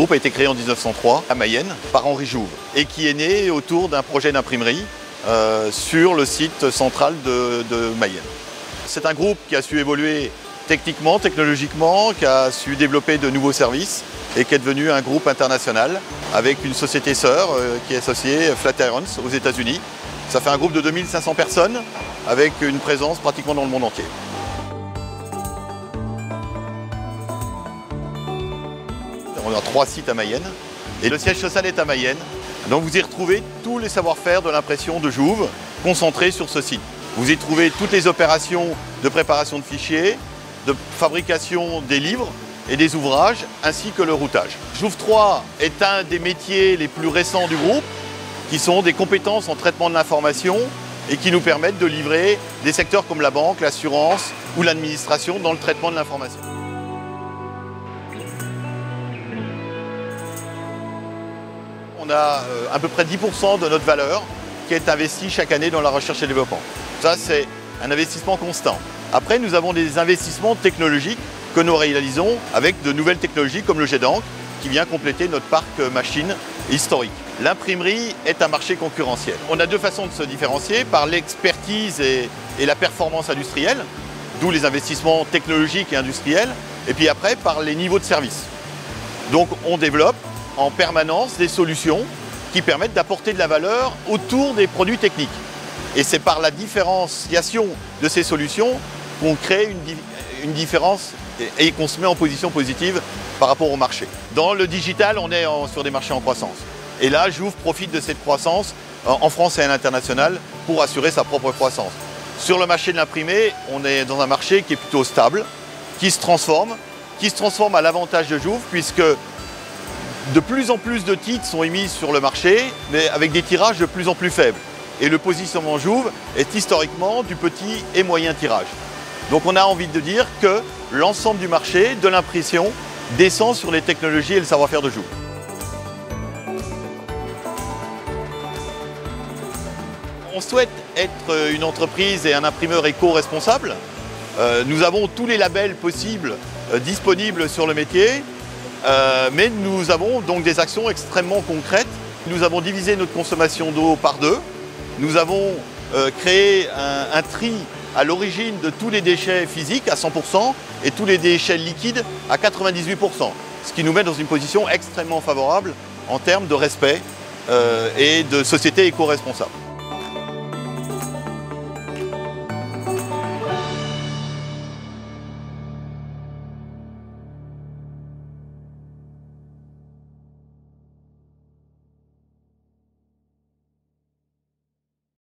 groupe a été créé en 1903 à Mayenne par Henri Jouve et qui est né autour d'un projet d'imprimerie sur le site central de Mayenne. C'est un groupe qui a su évoluer techniquement, technologiquement, qui a su développer de nouveaux services et qui est devenu un groupe international avec une société sœur qui est associée, Flatiron, aux États-Unis. Ça fait un groupe de 2500 personnes avec une présence pratiquement dans le monde entier. On a 3 sites à Mayenne et le siège social est à Mayenne. Donc vous y retrouvez tous les savoir-faire de l'impression de Jouve concentrés sur ce site. Vous y trouvez toutes les opérations de préparation de fichiers, de fabrication des livres et des ouvrages, ainsi que le routage. Jouve 3 est un des métiers les plus récents du groupe, qui sont des compétences en traitement de l'information et qui nous permettent de livrer des secteurs comme la banque, l'assurance ou l'administration dans le traitement de l'information. On a à peu près 10% de notre valeur qui est investie chaque année dans la recherche et développement. Ça, c'est un investissement constant. Après, nous avons des investissements technologiques que nous réalisons avec de nouvelles technologies comme le jet d'encre qui vient compléter notre parc machine historique. L'imprimerie est un marché concurrentiel. On a 2 façons de se différencier, par l'expertise et la performance industrielle, d'où les investissements technologiques et industriels, et puis après par les niveaux de service. Donc on développe en permanence des solutions qui permettent d'apporter de la valeur autour des produits techniques. Et c'est par la différenciation de ces solutions qu'on crée une différence et qu'on se met en position positive par rapport au marché. Dans le digital, on est sur des marchés en croissance. Et là, Jouve profite de cette croissance en France et à l'international pour assurer sa propre croissance. Sur le marché de l'imprimé, on est dans un marché qui est plutôt stable, qui se transforme à l'avantage de Jouve, puisque de plus en plus de titres sont émis sur le marché, mais avec des tirages de plus en plus faibles. Et le positionnement Jouve est historiquement du petit et moyen tirage. Donc on a envie de dire que l'ensemble du marché de l'impression descend sur les technologies et le savoir-faire de Jouve. On souhaite être une entreprise et un imprimeur éco-responsable. Nous avons tous les labels possibles disponibles sur le métier, mais nous avons donc des actions extrêmement concrètes. Nous avons divisé notre consommation d'eau par 2. Nous avons créé un tri à l'origine de tous les déchets physiques à 100% et tous les déchets liquides à 98%, ce qui nous met dans une position extrêmement favorable en termes de respect et de société éco-responsable.